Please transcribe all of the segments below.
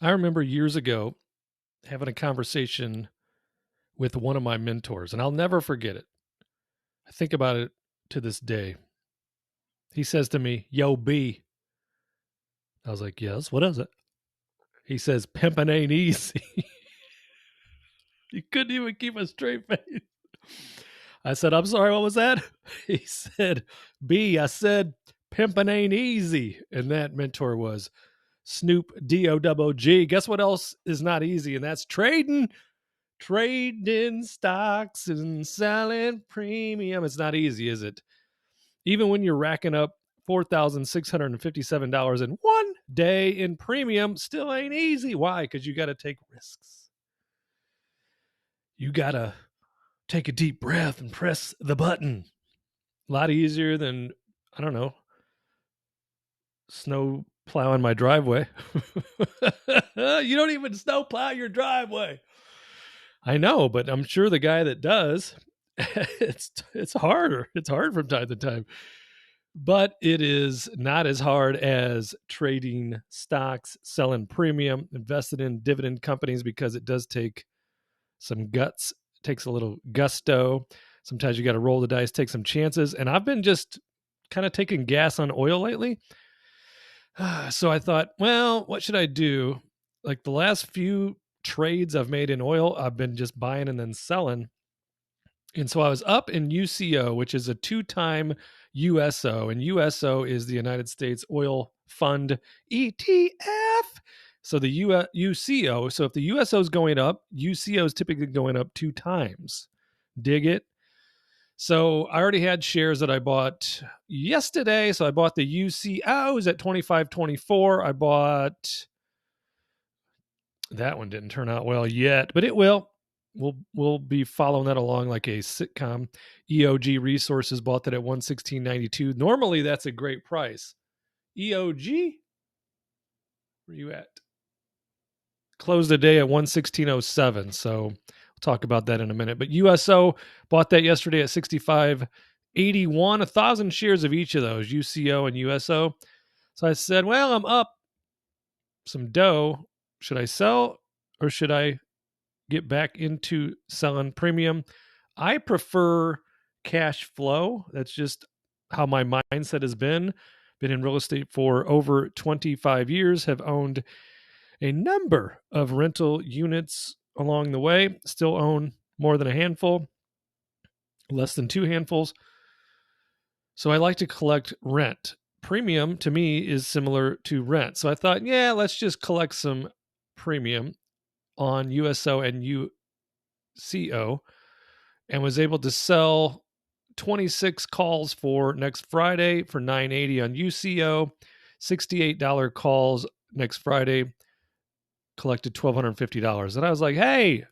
I remember years ago having a conversation with one of my mentors, and I'll never forget it. I think about it to this day. He says to me, "Yo, B." I was like, "Yes, what is it?" He says, "Pimping ain't easy." He couldn't even keep a straight face. I said, "I'm sorry, what was that?" He said, "B, I said, pimping ain't easy." And that mentor was Snoop D-O-G. Guess what else is not easy? And that's trading. Trading stocks and selling premium. It's not easy, is it? Even when you're racking up $4,657 in one day in premium, still ain't easy. Why? Because you got to take risks. You got to take a deep breath and press the button. A lot easier than, I don't know, snow plowing my driveway. You don't even snow plow your driveway. I know, but I'm sure the guy that does, it's harder. It's hard from time to time. But it is not as hard as trading stocks, selling premium, invested in dividend companies, because it does take some guts. It takes a little gusto. Sometimes you got to roll the dice, take some chances. And I've been just kind of taking gas on oil lately. So I thought, well, what should I do? Like the last few trades I've made in oil, I've been just buying and then selling. And so I was up in UCO, which is a 2-time USO, and USO is the United States Oil Fund ETF. So the UCO, so if the USO is going up, UCO is typically going up 2 times. Dig it? So I already had shares that I bought yesterday. So I bought the UCOs at $25.24. I bought, that one didn't turn out well yet, but it will. We'll be following that along like a sitcom. EOG Resources bought that at $116.92. Normally that's a great price. EOG, where you at? Closed the day at $116.07. So we'll talk about that in a minute. But USO bought that yesterday at $65.81. 1,000 shares of each of those, UCO and USO. So I said, well, I'm up some dough. Should I sell or should I get back into selling premium? I prefer cash flow. That's just how my mindset has been. Been in real estate for over 25 years, have owned a number of rental units along the way, still own more than a handful, less than 2 handfuls. So I like to collect rent. Premium to me is similar to rent. So I thought, yeah, let's just collect some premium on USO and UCO, and was able to sell 26 calls for next Friday for $980 on UCO, $68 calls next Friday, collected $1,250. And I was like, hey,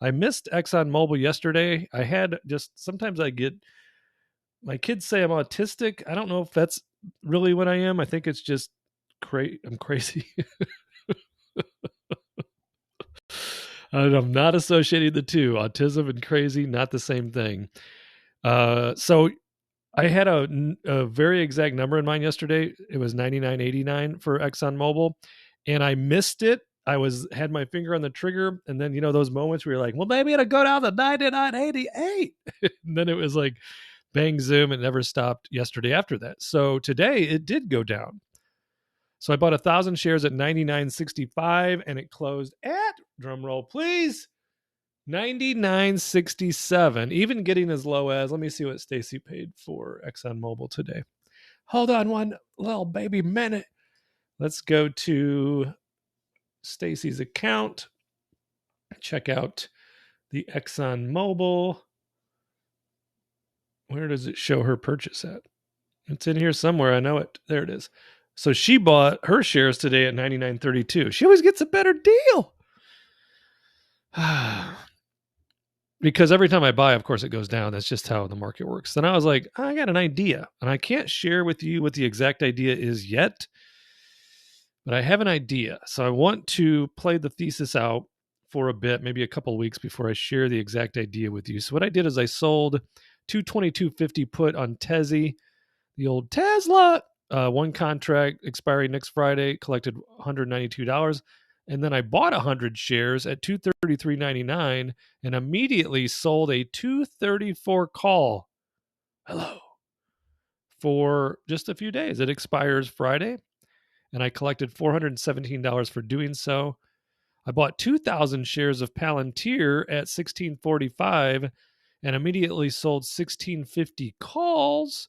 I missed ExxonMobil yesterday. I had just, sometimes I get, my kids say I'm autistic. I don't know if that's really what I am. I think it's just I'm crazy. I'm not associating the two. Autism and crazy, not the same thing. So I had a very exact number in mind yesterday. It was $99.89 for ExxonMobil, and I missed it. I had my finger on the trigger, and then, you know, those moments where you're like, well, maybe it'll go down to $99.88. And then it was like, bang, zoom, it never stopped yesterday after that. So today it did go down. So I bought 1,000 shares at $99.65, and it closed at, drum roll please, $99.67, even getting as low as, let me see what Stacy paid for ExxonMobil today. Hold on one little baby minute. Let's go to Stacy's account, check out the ExxonMobil. Where does it show her purchase at? It's in here somewhere. I know it. There it is. So she bought her shares today at $99.32. She always gets a better deal. Because every time I buy, of course, it goes down. That's just how the market works. Then I was like, I got an idea. And I can't share with you what the exact idea is yet, but I have an idea. So I want to play the thesis out for a bit, maybe a couple of weeks before I share the exact idea with you. So what I did is I sold 222.50 put on Tezzy, the old Tesla. One contract expiring next Friday, collected $192. And then I bought 100 shares at $233.99 and immediately sold a $234 call. Hello. For just a few days. It expires Friday, and I collected $417 for doing so. I bought 2,000 shares of Palantir at $16.45 and immediately sold 1,650 calls,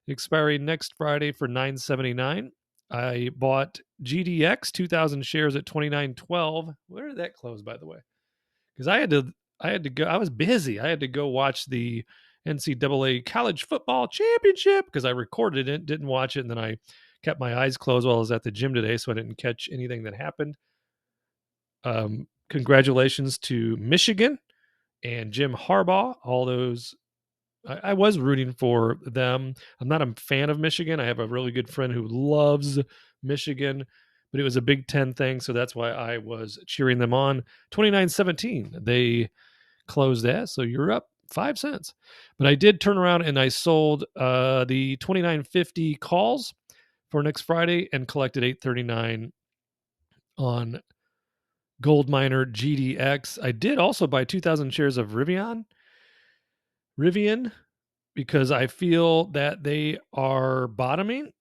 expiring next Friday for $9.79. I bought GDX 2,000 shares at $29.12. Where did that close, by the way? Because I had to go. I was busy. I had to go watch the NCAA College Football Championship because I recorded it, didn't watch it, and then I kept my eyes closed while I was at the gym today, so I didn't catch anything that happened. Congratulations to Michigan and Jim Harbaugh. All those, I was rooting for them. I'm not a fan of Michigan. I have a really good friend who loves Michigan, but it was a Big Ten thing, so that's why I was cheering them on. 29-17, they closed that, so you're up 5 cents. But I did turn around and I sold the 29.50 calls for next Friday and collected $8.39 on gold miner GDX. I did also buy 2,000 shares of Rivian, because I feel that they are bottoming.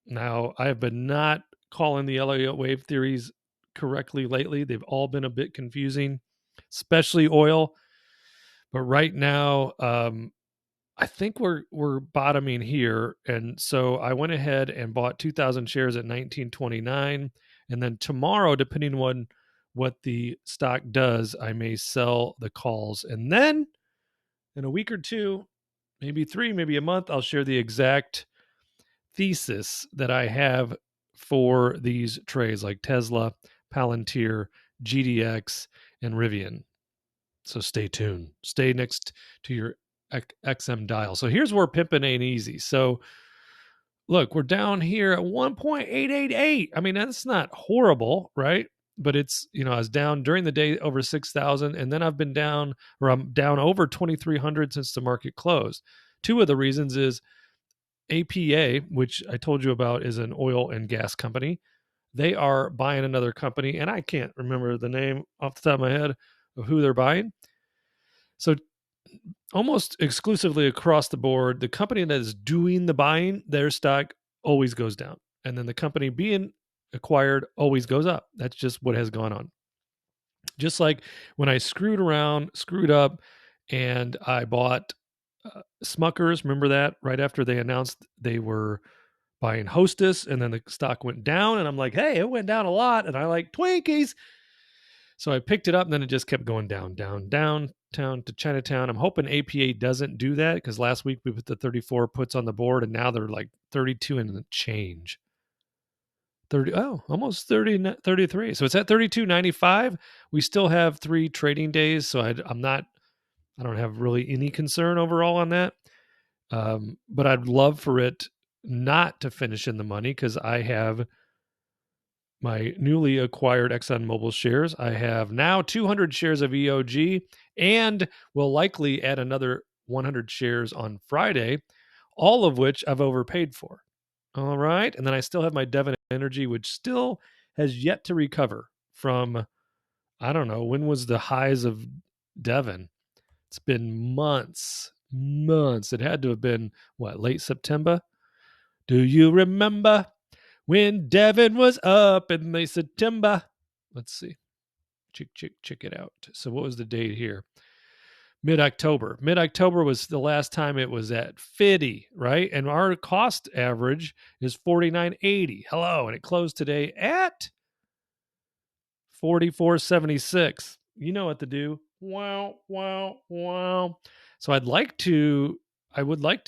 Now, I have been not calling the Elliott wave theories correctly lately. They've all been a bit confusing, especially oil. But right now, I think we're bottoming here. And so I went ahead and bought 2,000 shares at $19.29. And then tomorrow, depending on what the stock does, I may sell the calls. And then in a week or two, maybe 3, maybe a month, I'll share the exact thesis that I have for these trades like Tesla, Palantir, GDX, and Rivian. So stay tuned. Stay next to your XM dial. So here's where pimping ain't easy. So look, we're down here at 1.888. I mean, that's not horrible, right? But it's, I was down during the day over 6,000, and then I've been down, or I'm down over 2,300 since the market closed. Two of the reasons is APA, which I told you about, is an oil and gas company. They are buying another company, and I can't remember the name off the top of my head of who they're buying. So almost exclusively across the board, the company that is doing the buying, their stock always goes down. And then the company being acquired always goes up. That's just what has gone on. Just like when I screwed up, and I bought Smuckers, remember that? Right after they announced they were buying Hostess, and then the stock went down, and I'm like, hey, it went down a lot, and I like Twinkies. So I picked it up, and then it just kept going down to Chinatown. I'm hoping APA doesn't do that, because last week we put the 34 puts on the board, and now they're like 32 and the change. Almost 33. So it's at 32.95. We still have 3 trading days, so I don't have really any concern overall on that. But I'd love for it not to finish in the money, because I have my newly acquired ExxonMobil shares. I have now 200 shares of EOG, and will likely add another 100 shares on Friday, all of which I've overpaid for. All right. And then I still have my Devon Energy, which still has yet to recover from, I don't know, when was the highs of Devon? It's been months. It had to have been, late September? Do you remember when Devon was up in the September? Let's see. Check it out. So what was the date here? Mid-October. Mid-October was the last time it was at 50, right? And our cost average is 49.80. Hello. And it closed today at 44.76. You know what to do. Wow. So I would like to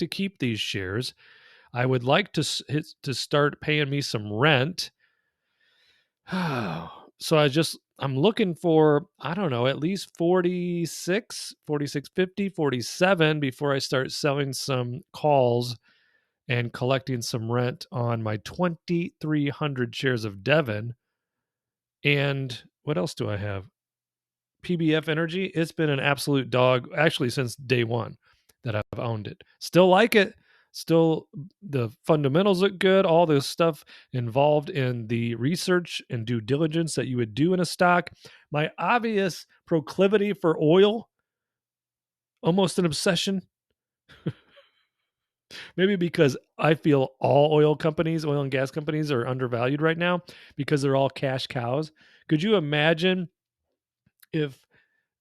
keep these shares. I would like to start paying me some rent. So I'm looking for, I don't know, at least 46.50, 47 before I start selling some calls and collecting some rent on my 2,300 shares of Devon. And what else do I have? PBF Energy. It's been an absolute dog, actually, since day one that I've owned it. Still like it. Still, the fundamentals look good. All the stuff involved in the research and due diligence that you would do in a stock. My obvious proclivity for oil, almost an obsession. Maybe because I feel all oil and gas companies are undervalued right now because they're all cash cows. Could you imagine if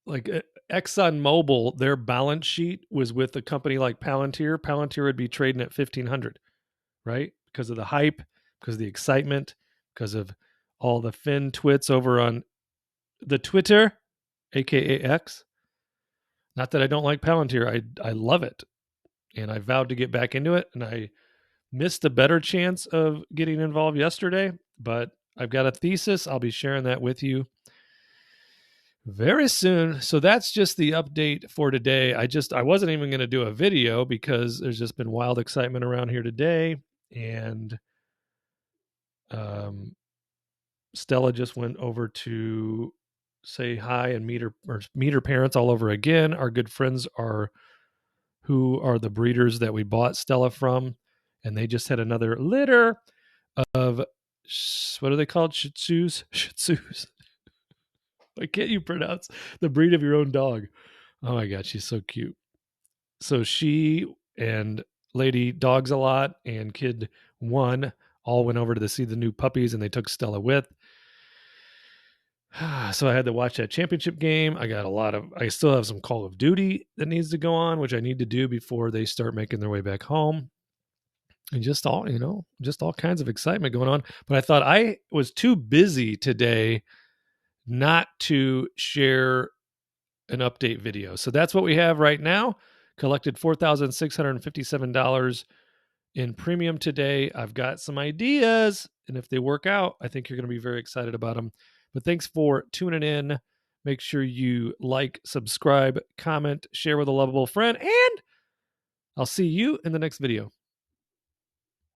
like ExxonMobil, their balance sheet was with a company like Palantir? Palantir would be trading at 1,500, right? Because of the hype, because of the excitement, because of all the fin twits over on the Twitter, aka X. Not that I don't like Palantir, I love it, and I vowed to get back into it, and I missed a better chance of getting involved yesterday, but I've got a thesis. I'll be sharing that with you very soon. So that's just the update for today. I wasn't even going to do a video because there's just been wild excitement around here today, and Stella just went over to say hi and meet her parents all over again. Our good friends who are the breeders that we bought Stella from, and they just had another litter of, what are they called? Shih Tzus. Why can't you pronounce the breed of your own dog? Oh my God, she's so cute. So she and Lady Dogs a Lot and Kid One all went over to see the new puppies, and they took Stella with. So I had to watch that championship game. I still have some Call of Duty that needs to go on, which I need to do before they start making their way back home. And just all kinds of excitement going on. But I thought I was too busy today not to share an update video. So that's what we have right now. Collected $4,657 in premium today. I've got some ideas, and if they work out, I think you're going to be very excited about them. But thanks for tuning in. Make sure you like, subscribe, comment, share with a lovable friend, and I'll see you in the next video.